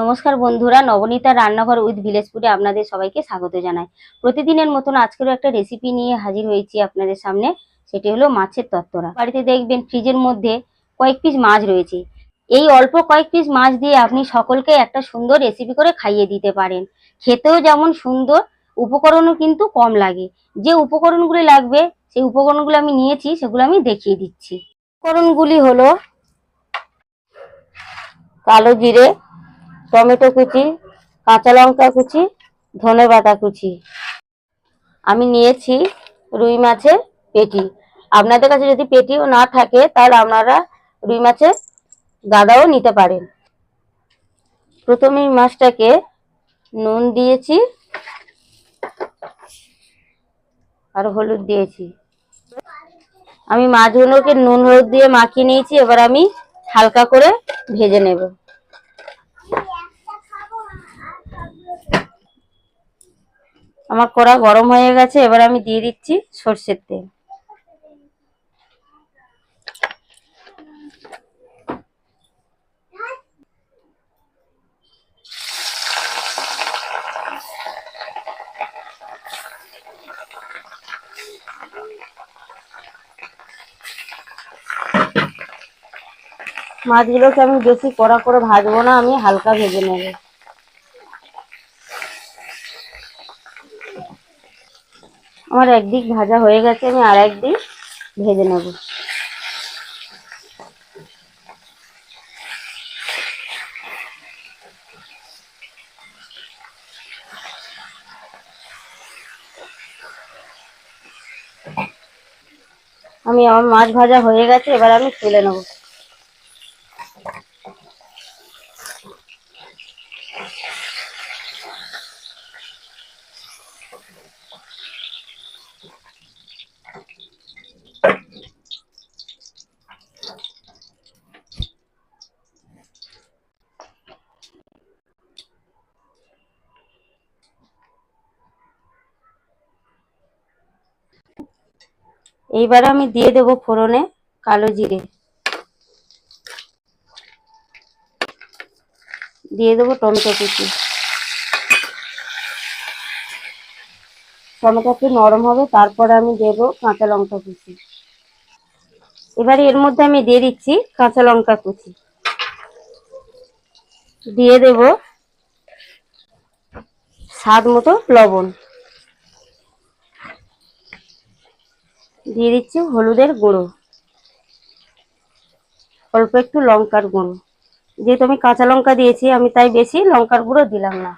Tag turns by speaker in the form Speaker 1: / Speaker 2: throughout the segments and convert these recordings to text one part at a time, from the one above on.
Speaker 1: নমস্কার বন্ধুরা, নবনীতা রান্নাঘর উইথ ভিলেজ ফুডে আপনাদের সবাইকে স্বাগত জানাই। প্রতিদিনের মতন আজকেরও একটা রেসিপি নিয়ে হাজির হয়েছি আপনাদের সামনে। সেটি হলো মাছের তত্তরা। বাড়িতে দেখবেন ফ্রিজের মধ্যে কয়েক পিস মাছ রয়েছে। এই অল্প কয়েক পিস মাছ দিয়ে আপনি সকলকে একটা সুন্দর রেসিপি করে খাইয়ে দিতে পারেন। খেতেও যেমন সুন্দর, উপকরণও কিন্তু কম লাগে। যে উপকরণগুলি লাগবে সেই উপকরণগুলো আমি নিয়েছি, সেগুলো আমি দেখিয়ে দিচ্ছি। উপকরণগুলি হলো কালো জিরে, টমেটো কুচি, কাঁচা লঙ্কা কুচি, ধনেপাতা কুচি। আমি নিয়েছি রুই মাছের পেটি। আপনাদের কাছে যদি পেটিও না থাকে তাহলে আপনারা রুই মাছের গাদাও নিতে পারেন। প্রথমে মাছটাকে নুন দিয়েছি আর হলুদ দিয়েছি। আমি মাছগুলোকে নুন হলুদ দিয়ে মাখিয়ে নিয়েছি। এবার আমি হালকা করে ভেজে নেব। আমার কড়া গরম হয়ে গেছে, এবার আমি দিয়ে দিচ্ছি সর্ষের তেল। মাছগুলোকে আমি বেশি কড়া করে ভাজবো না, আমি হালকা ভেজে নেব। আমার একদিক ভাজা হয়ে গেছে, আমি আর একদিক ভেজে নেব। আমার মাছ ভাজা হয়ে গেছে, এবার আমি তুলে নেব। এইবার আমি দিয়ে দেব ফোড়নে কালো জিরে, দিয়ে দেবো টমেটো কুচি। টমেটো একটু নরম হবে, তারপরে আমি দেব কাঁচা লঙ্কা কুচি। এবারে এর মধ্যে আমি দিয়ে দিচ্ছি কাঁচা লঙ্কা কুচি, দিয়ে দেব স্বাদ মতো লবণ, দিয়ে দিচ্ছি হলুদের গুঁড়ো, অল্প একটু লঙ্কার গুঁড়ো। যেহেতু আমি কাঁচা লঙ্কা দিয়েছি, আমি তাই বেশি লঙ্কার গুঁড়ো দিলাম না।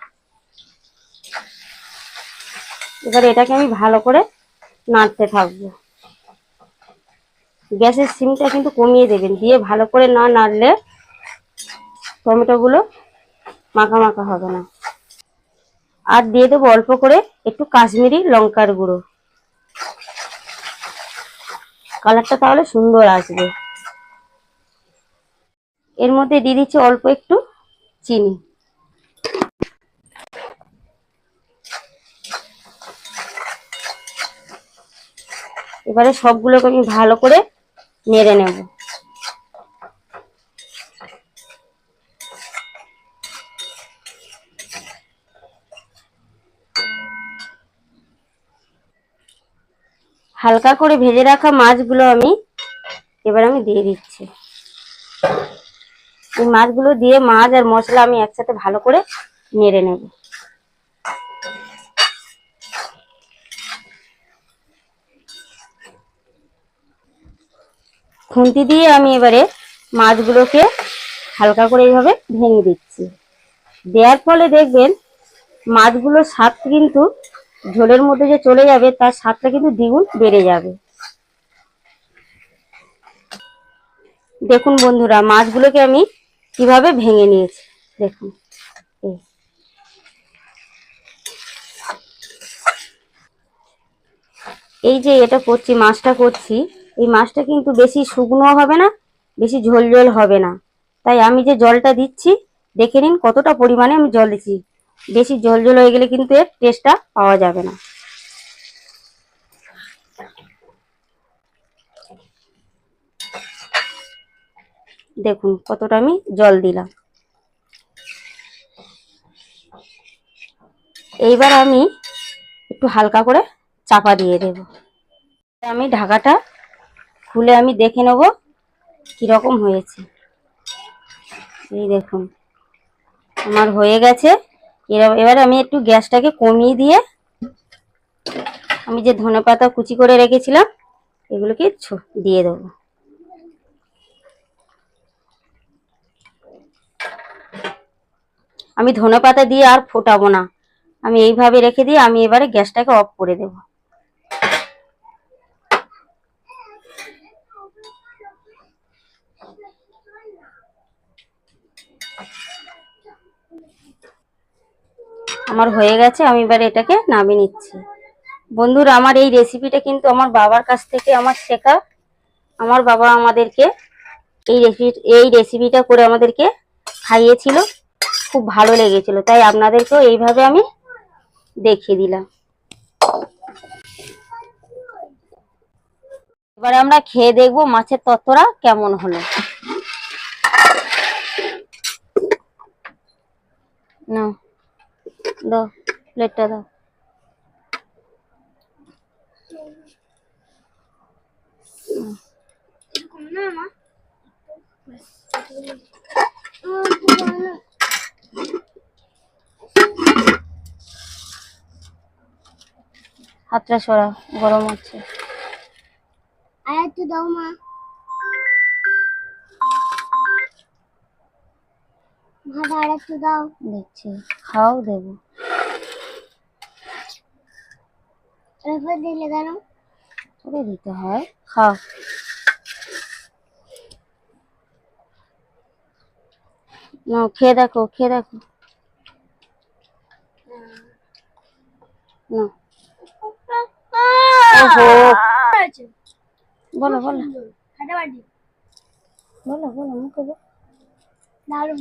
Speaker 1: এবার এটাকে আমি ভালো করে নাড়তে থাকবো। গ্যাসের সিমটা কিন্তু কমিয়ে দেবেন, দিয়ে ভালো করে না নাড়লে টমেটোগুলো মাখা মাখা হবে না। আর দিয়ে দেবো অল্প করে একটু কাশ্মীরি লঙ্কার গুঁড়ো, কালারটা তাহলে সুন্দর আসবে। এর মধ্যে দিয়ে দিচ্ছি অল্প একটু চিনি। এবারে সবগুলোকে আমি ভালো করে নেড়ে নেব। হালকা করে ভেজে রাখা মাছগুলো এবার আমি দিয়ে দিচ্ছি। এই মাছগুলো দিয়ে মাছ আর মশলা আমি একসাথে ভালো করে নেড়ে নেব। খুন্তি দিয়ে আমি এবারে মাছগুলোকে হালকা করে এইভাবে ভেঙে দিচ্ছি। দেওয়ার ফলে দেখবেন মাছগুলোর স্বাদ কিন্তু ঝোলের মধ্যে যে চলে যাবে, তার স্বাদটা কিন্তু দ্বিগুণ বেড়ে যাবে। দেখুন বন্ধুরা, মাছগুলোকে আমি কিভাবে ভেঙে নিয়েছি। দেখুন, এই যে এটা করছি, মাছটা করছি, এই মাছটা কিন্তু বেশি শুকনো হবে না, বেশি ঝোল ঝোল হবে না। তাই আমি যে জলটা দিচ্ছি, দেখে নিন কতটা পরিমাণে আমি জল দিচ্ছি। বেশি ঝোল ঝোল হয়ে গেলে কিন্তু এর টেস্টটা পাওয়া যাবে না। দেখুন কতটা আমি জল দিলাম। এইবার আমি একটু হালকা করে চাপা দিয়ে দেব। আমি ঢাকাটা খুলে আমি দেখে নেব কিরকম হয়েছে। এই দেখুন আমার হয়ে গেছে। এবার আমি একটু গ্যাসটাকে কমিয়ে দিয়ে আমি যে ধনেপাতা কুচি করে রেখেছিলাম এগুলোকে দিয়ে দেবো। আমি ধনেপাতা দিয়ে আর ফোটাবো না, আমি এইভাবে রেখে দিয়ে আমি এবারে গ্যাসটাকে অফ করে দেব। আমার হয়ে গেছে, আমি এবারে এটাকে নামিয়ে নিচ্ছি। বন্ধুরা, আমার এই রেসিপিটা কিন্তু আমার বাবার কাছ থেকে আমার শেখা। আমার বাবা আমাদেরকে এই রেসিপিটা করে আমাদেরকে খাইয়েছিল, খুব ভালো লেগেছিল, তাই আপনাদেরকেও এইভাবে আমি দেখিয়ে দিলাম। এবারে আমরা খেয়ে দেখবো মাছের তরকারিটা কেমন হলো। না দাও, প্লেটটা দাও। হাতটা সরা, গরম হচ্ছে। আর একটু দাও মা, ভাত আর একটু দাও। দিচ্ছি, খাও, দেবো। এরপর দিলে কেন? ওরে দিতে হয়, খাও। না, খেয়ে দেখো, খেয়ে দেখো। না, ওহো, বলো বলো বলো বলো, মুখে বলো। দারুণ।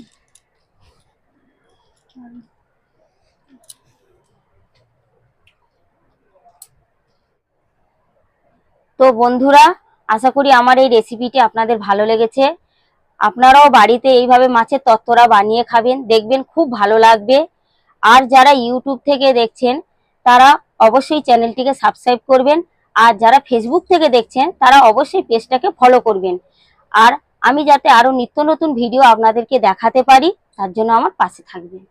Speaker 1: তো বন্ধুরা, আশা করি আমার এই রেসিপিটি আপনাদের ভালো লেগেছে। আপনারাও বাড়িতে এইভাবে মাছের তরকারি বানিয়ে খাবেন, দেখবেন খুব ভালো লাগবে। আর যারা ইউটিউব থেকে দেখছেন তারা অবশ্যই চ্যানেলটিকে সাবস্ক্রাইব করবেন, আর যারা ফেসবুক থেকে দেখছেন তারা অবশ্যই পেজটাকে ফলো করবেন। আর আমি যাতে আরো নিত্য নতুন ভিডিও আপনাদেরকে দেখাতে পারি তার জন্য আমার পাশে থাকবেন।